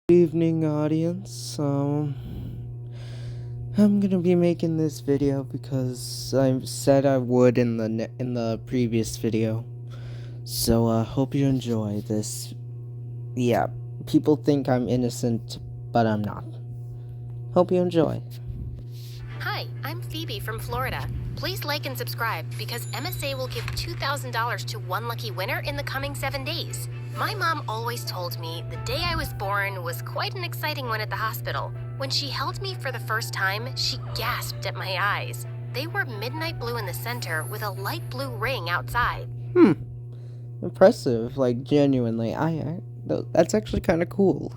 Good evening, audience. I'm gonna be making this video because I said I would in the previous video. So hope you enjoy this. Yeah, people think I'm innocent, but I'm not. Hope you enjoy. Hi, I'm Phoebe from Florida. Please like and subscribe because MSA will give $2,000 to one lucky winner in the coming 7 days. My mom always told me the day I was born was quite an exciting one at the hospital. When she held me for the first time, she gasped at my eyes. They were midnight blue in the center with a light blue ring outside. Impressive, like genuinely. That's actually kind of cool.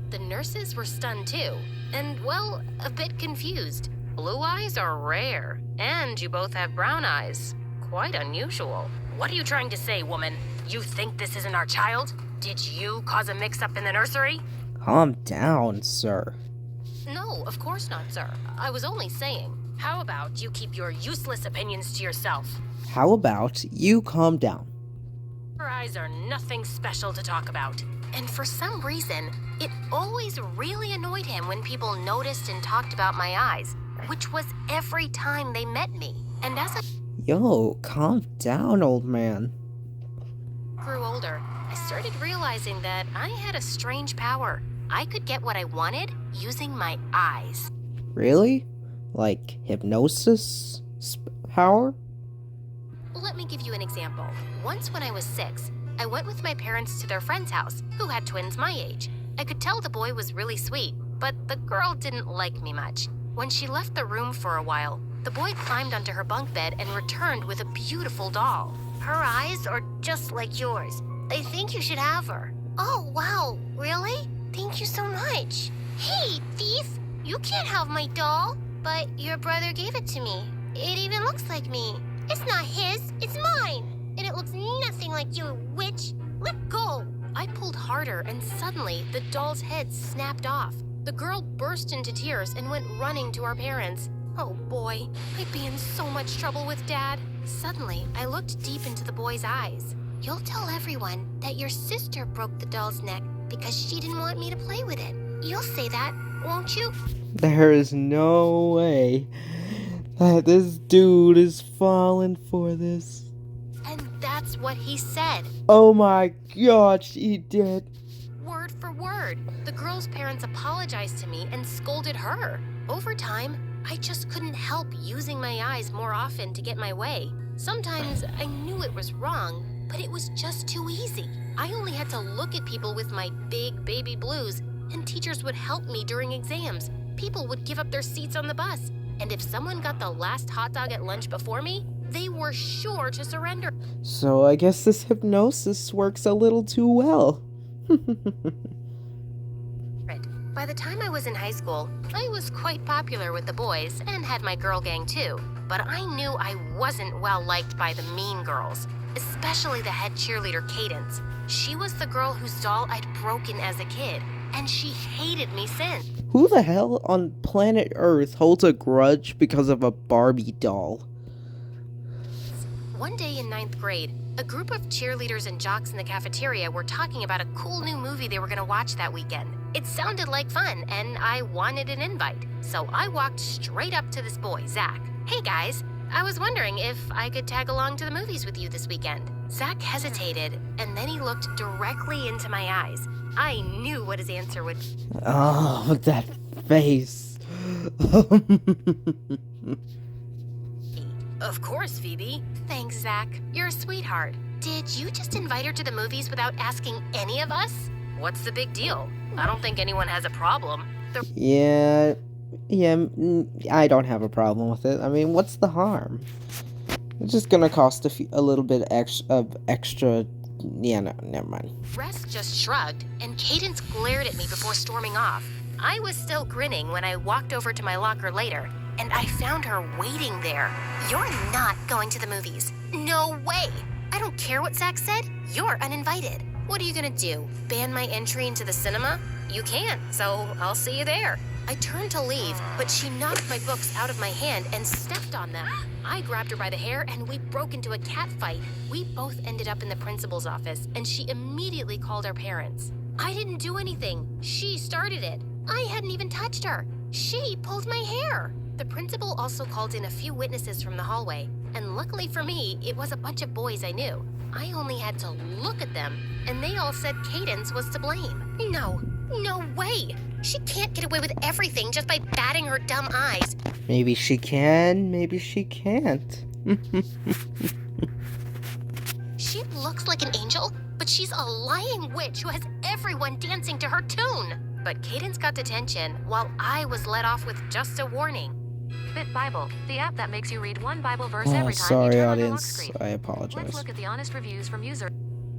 The nurses were stunned too, and well, a bit confused. Blue eyes are rare, and you both have brown eyes. Quite unusual. What are you trying to say, woman? You think this isn't our child? Did you cause a mix-up in the nursery? Calm down, sir. No, of course not, sir. I was only saying. How about you keep your useless opinions to yourself? How about you calm down? Her eyes are nothing special to talk about. And for some reason, it always really annoyed him when people noticed and talked about my eyes, which was every time they met me. And as I Yo, calm down, old man. grew older, I started realizing that I had a strange power. I could get what I wanted using my eyes. Really? Like hypnosis power? Let me give you an example. Once when I was 6, I went with my parents to their friend's house, who had twins my age. I could tell the boy was really sweet, but the girl didn't like me much. When she left the room for a while, the boy climbed onto her bunk bed and returned with a beautiful doll. Her eyes are just like yours. I think you should have her. Oh, wow. Really? Thank you so much. Hey, thief! You can't have my doll. But your brother gave it to me. It even looks like me. It's not his, it's mine. And it looks nothing like you, witch. Let go. I pulled harder and suddenly the doll's head snapped off. The girl burst into tears and went running to our parents. Oh boy, I'd be in so much trouble with Dad. Suddenly, I looked deep into the boy's eyes. You'll tell everyone that your sister broke the doll's neck because she didn't want me to play with it. You'll say that, won't you? There is no way that this dude is falling for this. And that's what he said. Oh my gosh, he did. Word for word. The girl's parents apologized to me and scolded her. Over time, I just couldn't help using my eyes more often to get my way. Sometimes I knew it was wrong, but it was just too easy. I only had to look at people with my big baby blues, and teachers would help me during exams. People would give up their seats on the bus, and if someone got the last hot dog at lunch before me, they were sure to surrender. So I guess this hypnosis works a little too well. By the time I was in high school, I was quite popular with the boys and had my girl gang too. But I knew I wasn't well liked by the mean girls, especially the head cheerleader Cadence. She was the girl whose doll I'd broken as a kid, and she hated me since. Who the hell on planet Earth holds a grudge because of a Barbie doll? One day in 9th grade, a group of cheerleaders and jocks in the cafeteria were talking about a cool new movie they were going to watch that weekend. It sounded like fun, and I wanted an invite. So I walked straight up to this boy, Zach. Hey guys, I was wondering if I could tag along to the movies with you this weekend. Zach hesitated, and then he looked directly into my eyes. I knew what his answer would be. Oh, that face. Of course, Phoebe. Thanks, Zach. You're a sweetheart. Did you just invite her to the movies without asking any of us? What's the big deal? I don't think anyone has a problem. Yeah, I don't have a problem with it. I mean, what's the harm? It's just gonna cost a little bit extra. Yeah, no, never mind. Rest just shrugged, and Cadence glared at me before storming off. I was still grinning when I walked over to my locker later, and I found her waiting there. You're not going to the movies. No way! I don't care what Zach said. You're uninvited. What are you gonna do? Ban my entry into the cinema? You can, so I'll see you there. I turned to leave, but she knocked my books out of my hand and stepped on them. I grabbed her by the hair and we broke into a cat fight. We both ended up in the principal's office, and she immediately called our parents. I didn't do anything. She started it. I hadn't even touched her. She pulled my hair. The principal also called in a few witnesses from the hallway, and luckily for me, it was a bunch of boys I knew. I only had to look at them, and they all said Cadence was to blame. No way! She can't get away with everything just by batting her dumb eyes. Maybe she can, maybe she can't. She looks like an angel, but she's a lying witch who has everyone dancing to her tune. But Cadence got detention while I was let off with just a warning. Bit Bible, the app that makes you read one Bible verse Oh, every time sorry, you turn on the lock audience. screen. I Let's apologize. look at the honest reviews from users.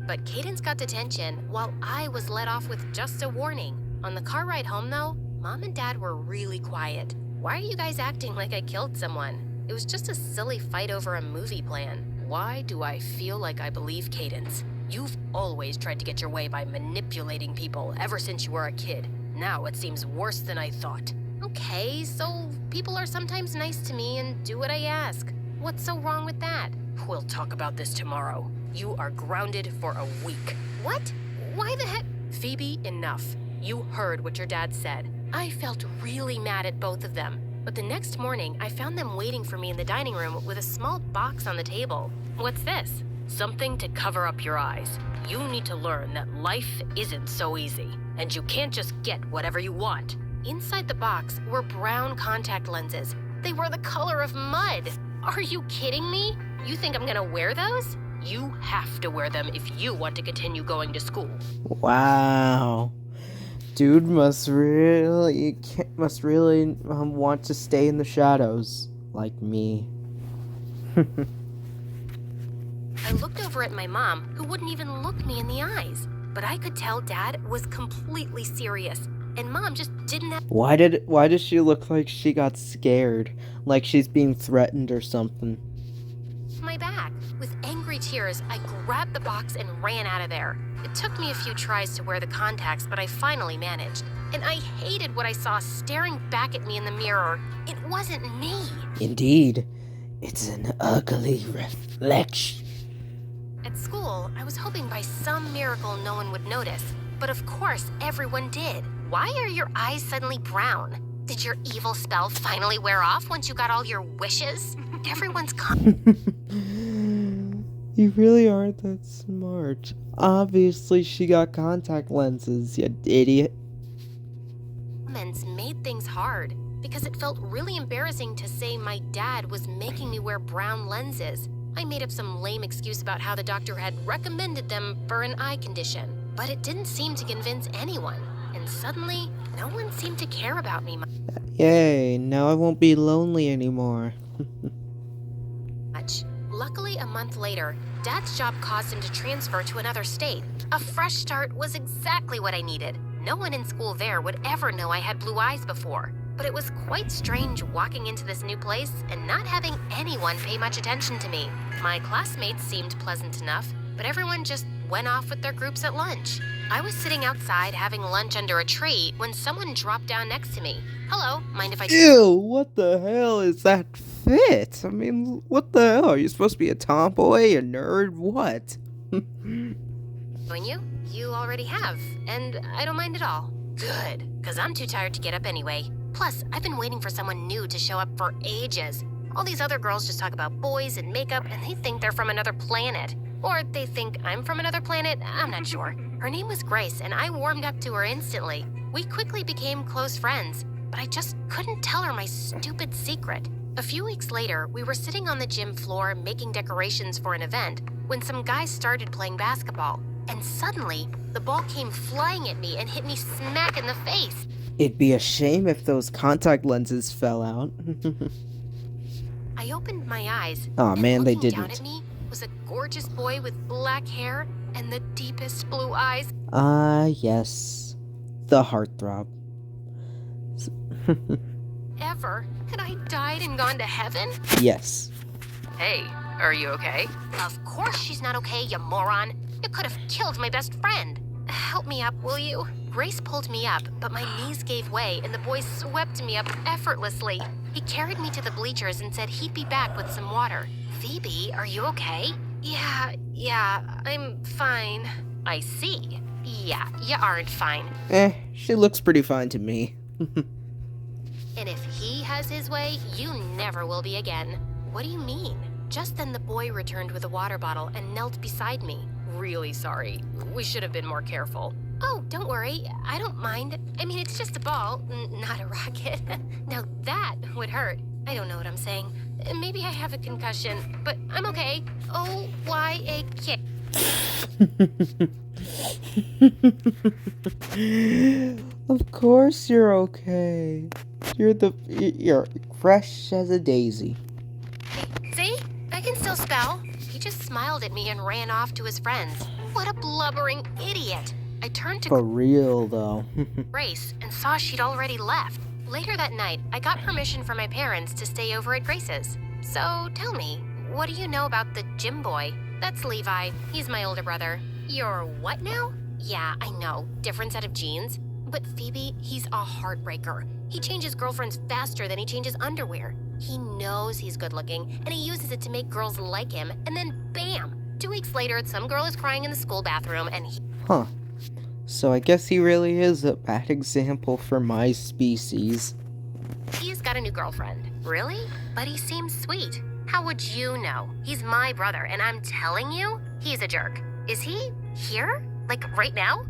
But Cadence got detention while I was let off with just a warning. On the car ride home, though, Mom and Dad were really quiet. Why are you guys acting like I killed someone? It was just a silly fight over a movie plan. Why do I feel like I believe Cadence? You've always tried to get your way by manipulating people ever since you were a kid. Now it seems worse than I thought. Okay, so people are sometimes nice to me and do what I ask. What's so wrong with that? We'll talk about this tomorrow. You are grounded for a week. What? Why the heck? Phoebe, enough. You heard what your dad said. I felt really mad at both of them. But the next morning, I found them waiting for me in the dining room with a small box on the table. What's this? Something to cover up your eyes. You need to learn that life isn't so easy, and you can't just get whatever you want. Inside the box were brown contact lenses. They were the color of mud. Are you kidding me? You think I'm gonna wear those? You have to wear them if you want to continue going to school. Wow. Dude must really want to stay in the shadows, like me. I looked over at my mom, who wouldn't even look me in the eyes. But I could tell Dad was completely serious, and Mom just didn't have Why does she look like she got scared? Like she's being threatened or something? my back. With angry tears, I grabbed the box and ran out of there. It took me a few tries to wear the contacts, but I finally managed. And I hated what I saw staring back at me in the mirror. It wasn't me. Indeed, it's an ugly reflection. At school, I was hoping by some miracle no one would notice. But of course, everyone did. Why are your eyes suddenly brown? Did your evil spell finally wear off once you got all your wishes? Everyone's You really aren't that smart. Obviously, she got contact lenses, you idiot. comments made things hard because it felt really embarrassing to say my dad was making me wear brown lenses. I made up some lame excuse about how the doctor had recommended them for an eye condition, but it didn't seem to convince anyone. And suddenly, no one seemed to care about me Yay, now I won't be lonely anymore. much. Luckily, a month later, Dad's job caused him to transfer to another state. A fresh start was exactly what I needed. No one in school there would ever know I had blue eyes before. But it was quite strange walking into this new place and not having anyone pay much attention to me. My classmates seemed pleasant enough, but everyone just went off with their groups at lunch. I was sitting outside having lunch under a tree when someone dropped down next to me. Hello, mind if I... Ew, what the hell is that fit? I mean, what the hell? Are you supposed to be a tomboy, a nerd, what? Join you? You already have, and I don't mind at all. Good, because I'm too tired to get up anyway. Plus, I've been waiting for someone new to show up for ages. All these other girls just talk about boys and makeup, and they think they're from another planet. Or they think I'm from another planet, I'm not sure. Her name was Grace, and I warmed up to her instantly. We quickly became close friends, but I just couldn't tell her my stupid secret. A few weeks later, we were sitting on the gym floor making decorations for an event when some guys started playing basketball. And suddenly, the ball came flying at me and hit me smack in the face. It'd be a shame if those contact lenses fell out. I opened my eyes. Aw, and man, they looking down didn't. at me was a gorgeous boy with black hair and the deepest blue eyes. Ah, yes. The heartthrob. Ever. Had I died and gone to heaven? Yes. Hey, are you okay? Of course she's not okay, you moron. You could have killed my best friend. Help me up, will you? Grace pulled me up, but my knees gave way and the boy swept me up effortlessly. He carried me to the bleachers and said he'd be back with some water. Phoebe, are you okay? Yeah, I'm fine. I see. Yeah, you aren't fine. She looks pretty fine to me. And if he has his way, you never will be again. What do you mean? Just then the boy returned with a water bottle and knelt beside me. Really sorry. We should have been more careful. Oh, don't worry. I don't mind. I mean, it's just a ball, not a rocket. Now that would hurt. I don't know what I'm saying. Maybe I have a concussion, but I'm okay. O-Y-A-K. Of course you're okay. You're fresh as a daisy. See? I can still spell. He just smiled at me and ran off to his friends. What a blubbering idiot. I turned to For real though. Grace and saw she'd already left. Later that night, I got permission from my parents to stay over at Grace's. So tell me, what do you know about the gym boy? That's Levi. He's my older brother. You're what now? Yeah, I know. Different set of genes. But Phoebe, he's a heartbreaker. He changes girlfriends faster than he changes underwear. He knows he's good looking, and he uses it to make girls like him, and then bam! 2 weeks later, some girl is crying in the school bathroom, and Huh. So I guess he really is a bad example for my species. he's got a new girlfriend. Really? But he seems sweet. How would you know? He's my brother, and I'm telling you, he's a jerk. Is he here? Like right now?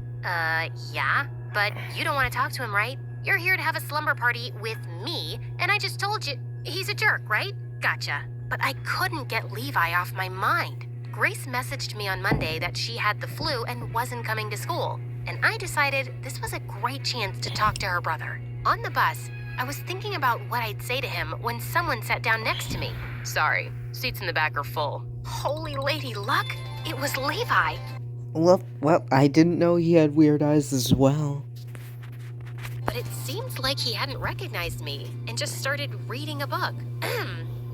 Yeah. But you don't want to talk to him, right? You're here to have a slumber party with me, and I just told you he's a jerk, right? Gotcha. But I couldn't get Levi off my mind. Grace messaged me on Monday that she had the flu and wasn't coming to school, and I decided this was a great chance to talk to her brother. On the bus, I was thinking about what I'd say to him when someone sat down next to me. Sorry, seats in the back are full. Holy lady luck, it was Levi. Well, I didn't know he had weird eyes as well. But it seemed like he hadn't recognized me and just started reading a book.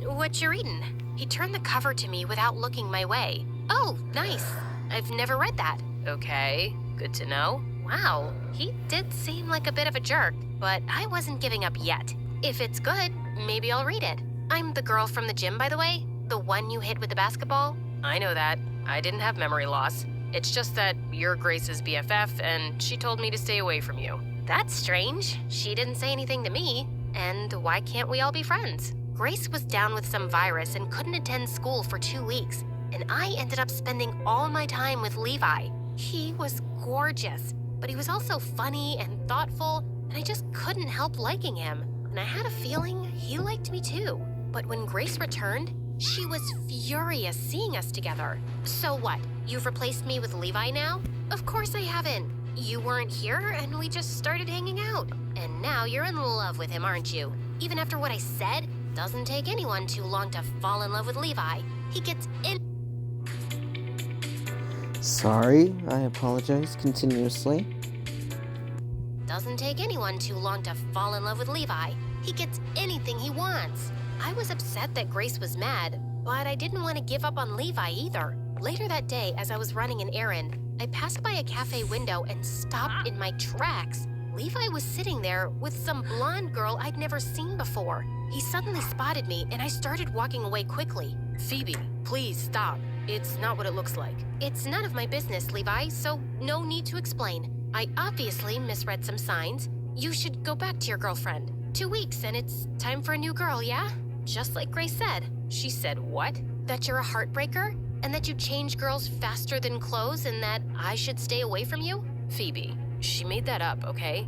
What you reading? He turned the cover to me without looking my way. Oh, nice. I've never read that. Okay, good to know. Wow, he did seem like a bit of a jerk, but I wasn't giving up yet. If it's good, maybe I'll read it. I'm the girl from the gym, by the way. The one you hit with the basketball. I know that. I didn't have memory loss. It's just that you're Grace's BFF, and she told me to stay away from you. That's strange. She didn't say anything to me. And why can't we all be friends? Grace was down with some virus and couldn't attend school for 2 weeks. And I ended up spending all my time with Levi. He was gorgeous, but he was also funny and thoughtful, and I just couldn't help liking him. And I had a feeling he liked me too. But when Grace returned, she was furious seeing us together. So what? You've replaced me with Levi now? Of course I haven't. You weren't here and we just started hanging out. And now you're in love with him, aren't you? Even after what I said, doesn't take anyone too long to fall in love with Levi. He gets in. Sorry, I apologize continuously. Doesn't take anyone too long to fall in love with Levi. He gets anything he wants. I was upset that Grace was mad, but I didn't want to give up on Levi either. Later that day, as I was running an errand, I passed by a cafe window and stopped in my tracks. Levi was sitting there with some blonde girl I'd never seen before. He suddenly spotted me and I started walking away quickly. Phoebe, please stop. It's not what it looks like. It's none of my business, Levi, so no need to explain. I obviously misread some signs. You should go back to your girlfriend. 2 weeks and it's time for a new girl, yeah? Just like Grace said. She said what? That you're a heartbreaker? And that you change girls faster than clothes and that I should stay away from you? Phoebe, she made that up, okay?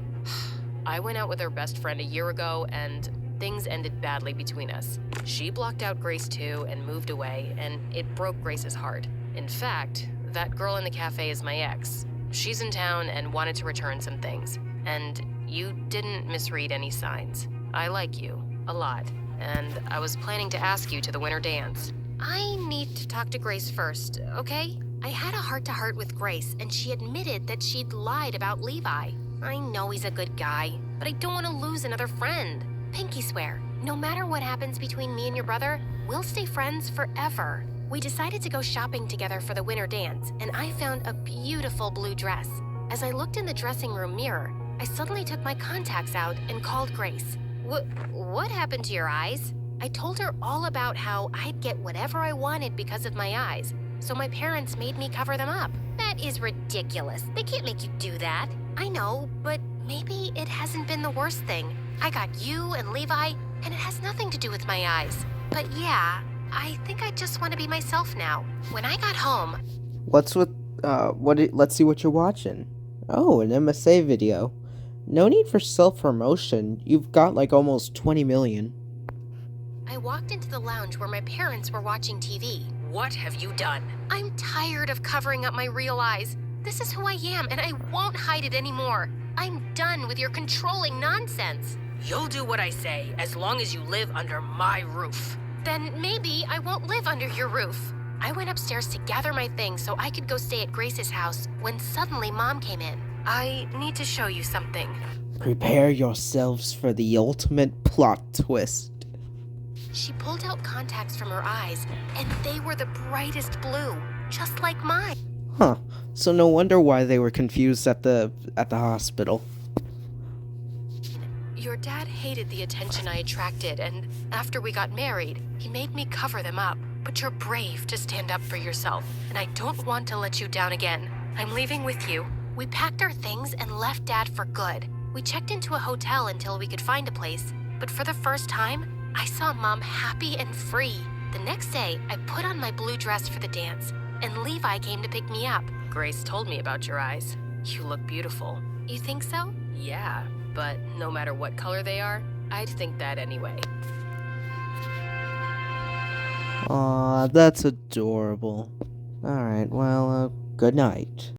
I went out with her best friend a year ago and things ended badly between us. She blocked out Grace too and moved away, and it broke Grace's heart. In fact, that girl in the cafe is my ex. She's in town and wanted to return some things. And you didn't misread any signs. I like you a lot, and I was planning to ask you to the winter dance. I need to talk to Grace first, okay? I had a heart-to-heart with Grace, and she admitted that she'd lied about Levi. I know he's a good guy, but I don't want to lose another friend. Pinky swear, no matter what happens between me and your brother, we'll stay friends forever. We decided to go shopping together for the winter dance, and I found a beautiful blue dress. As I looked in the dressing room mirror, I suddenly took my contacts out and called Grace. What happened to your eyes? I told her all about how I'd get whatever I wanted because of my eyes, so my parents made me cover them up. That That is ridiculous. They can't make you do that. I know, but maybe it hasn't been the worst thing. I got you and Levi, and it has nothing to do with my eyes. But yeah, I think I just want to be myself now. When I got home, Let's see what you're watching. Oh, an MSA video. No need for self-promotion. You've got like almost 20 million. I walked into the lounge where my parents were watching TV. What have you done? I'm tired of covering up my real eyes. This is who I am, and I won't hide it anymore. I'm done with your controlling nonsense. You'll do what I say as long as you live under my roof. Then maybe I won't live under your roof. I went upstairs to gather my things so I could go stay at Grace's house when suddenly Mom came in. I need to show you something. Prepare yourselves for the ultimate plot twist. She pulled out contacts from her eyes, and they were the brightest blue, just like mine. Huh. So no wonder why they were confused at the hospital. Your dad hated the attention I attracted, and after we got married, he made me cover them up. But you're brave to stand up for yourself, and I don't want to let you down again. I'm leaving with you. We packed our things and left Dad for good. We checked into a hotel until we could find a place, but for the first time, I saw Mom happy and free. The next day, I put on my blue dress for the dance, and Levi came to pick me up. Grace told me about your eyes. You look beautiful. You think so? Yeah, but no matter what color they are, I'd think that anyway. Aw, that's adorable. Alright, well, good night.